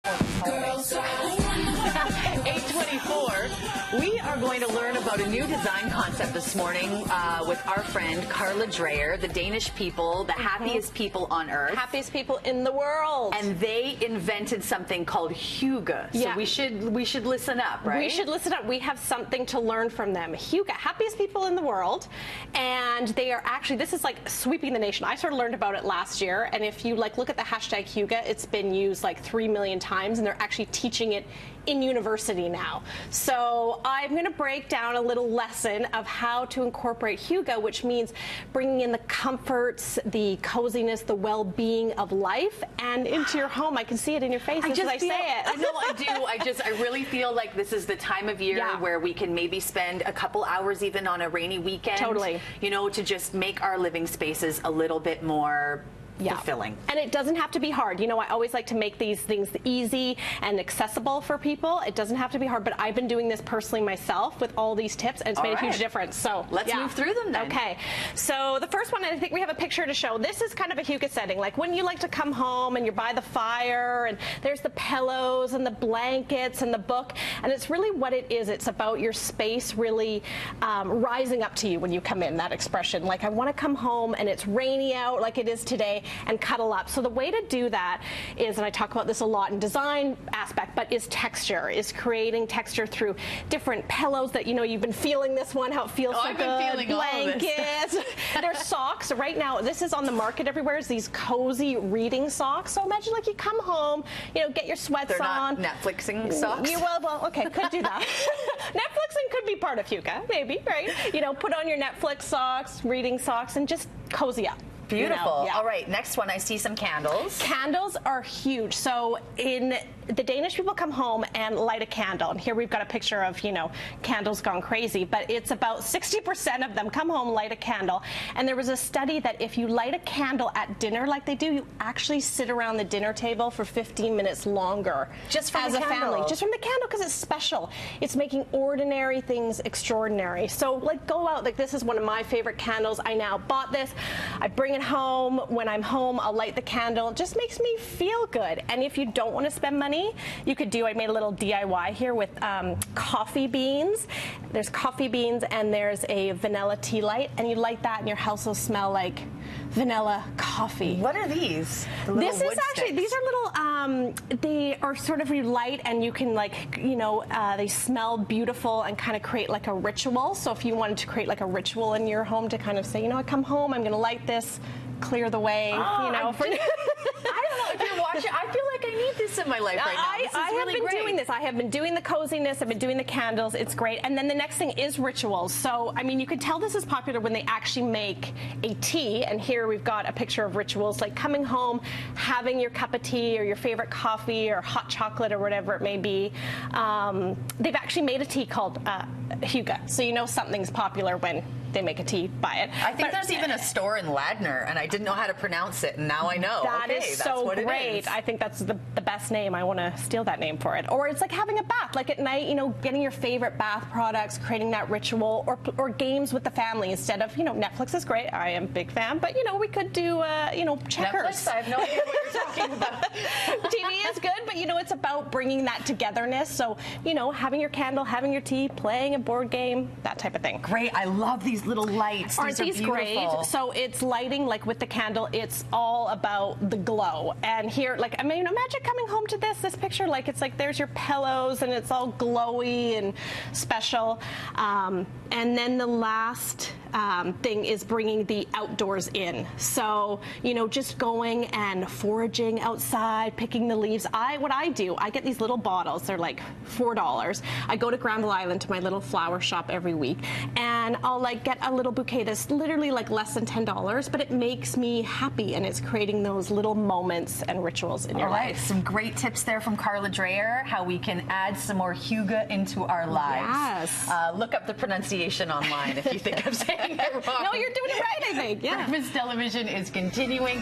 8:24. We are going to learn about a new design concept this morning with our friend Karla Dreyer, the Danish people, the happiest people on earth. Happiest people in the world. And they invented something called Hygge. So yeah. we should listen up, right? We should listen up. We have something to learn from them. Hygge, happiest people in the world. And they are actually, this is like sweeping the nation. I sort of learned about it last year. And if you look at the hashtag Hygge, it's been used like 3 million times, and they're actually teaching it in university now. So I'm going to break down a little lesson of how to incorporate Hygge, which means bringing in the comforts, the coziness, the well-being of life and into your home. I can see it in your face as I say it. I know I do. I really feel like this is the time of year where we can maybe spend a couple hours even on a rainy weekend. Totally. You know, to just make our living spaces a little bit more fulfilling. And it doesn't have to be hard. You know, I always like to make these things easy and accessible for people. It doesn't have to be hard, but I've been doing this personally myself with all these tips, and it's made a huge difference. So let's move through them then. Okay. So the first one, I think we have a picture to show. This is kind of a Hygge setting, like when you like to come home and you're by the fire and there's the pillows and the blankets and the book, and it's really what it is. It's about your space really rising up to you when you come in, that expression. Like, I want to come home and it's rainy out like it is today, and cuddle up. So the way to do that is, and I talk about this a lot in design aspect, but is texture, is creating texture through different pillows that, you know, you've been feeling this one, how it feels so good. I've been feeling blankets. All of this. There's socks. Right now, this is on the market everywhere, is these cozy reading socks. So imagine like you come home, you know, get your sweats on. They're not Netflixing socks? Well, okay, could do that. Netflixing could be part of Hygge, maybe, right? You know, put on your Netflix socks, reading socks, and just cozy up. Beautiful. You know, All right, next one, I see some candles. Candles are huge. So in the Danish people come home and light a candle. And here we've got a picture of, you know, candles gone crazy. But it's about 60% of them come home, light a candle. And there was a study that if you light a candle at dinner like they do, you actually sit around the dinner table for 15 minutes longer. Just from as the a candle. family. Just from the candle, because it's special. It's making ordinary things extraordinary. So like go out, like this is one of my favorite candles. I now bought this. I bring it home. When I'm home, I'll light the candle. It just makes me feel good. And if you don't want to spend money, you could do, I made a little DIY here with coffee beans. There's coffee beans and there's a vanilla tea light, and you light that and your house will smell like vanilla coffee. What are these? This is actually, these are little, they are sort of, you light and you can, like, you know, they smell beautiful and kind of create like a ritual. So if you wanted to create like a ritual in your home to kind of say, you know, I come home, I'm going to light this, clear the way, you know. I don't know if you're watching. I feel like I need this in my life right now. This is really have been great. doing this. I have been doing the coziness. I've been doing the candles. It's great. And then the next thing is rituals. So, I mean, you can tell this is popular when they actually make a tea. And here we've got a picture of rituals, like coming home, having your cup of tea or your favorite coffee or hot chocolate or whatever it may be. They've actually made a tea called Hygge. So you know something's popular when they make a tea, buy it. I think there's even a store in Ladner, and I didn't know how to pronounce it, and now I know. That is that's so what great. It is. I think that's the best name. I want to steal that name for it. Or it's like having a bath, like at night, you know, getting your favorite bath products, creating that ritual, or games with the family instead of, you know, Netflix is great. I am a big fan, but, you know, we could do, you know, checkers. Netflix? I have no idea what you're talking about. TV is good, but, you know, it's about bringing that togetherness. So, you know, having your candle, having your tea, playing a board game, that type of thing. Great. I love these little lights. Aren't these great? So it's lighting, like with the candle, it's all about the glow. And here, like, I mean, imagine coming home to this picture, like it's like there's your pillows and it's all glowy and special. And then the last thing is bringing the outdoors in. So, you know, just going and foraging outside, picking the leaves. What I do, I get these little bottles. They're like $4. I go to Granville Island to my little flower shop every week, and I'll like get a little bouquet that's literally like less than $10, but it makes me happy, and it's creating those little moments and rituals in your life. Some great tips there from Karla Dreyer, how we can add some more Hygge into our lives. Yes. Look up the pronunciation online if you think I'm saying it wrong. No, you're doing it right, I think. Yeah. Breakfast Television is continuing.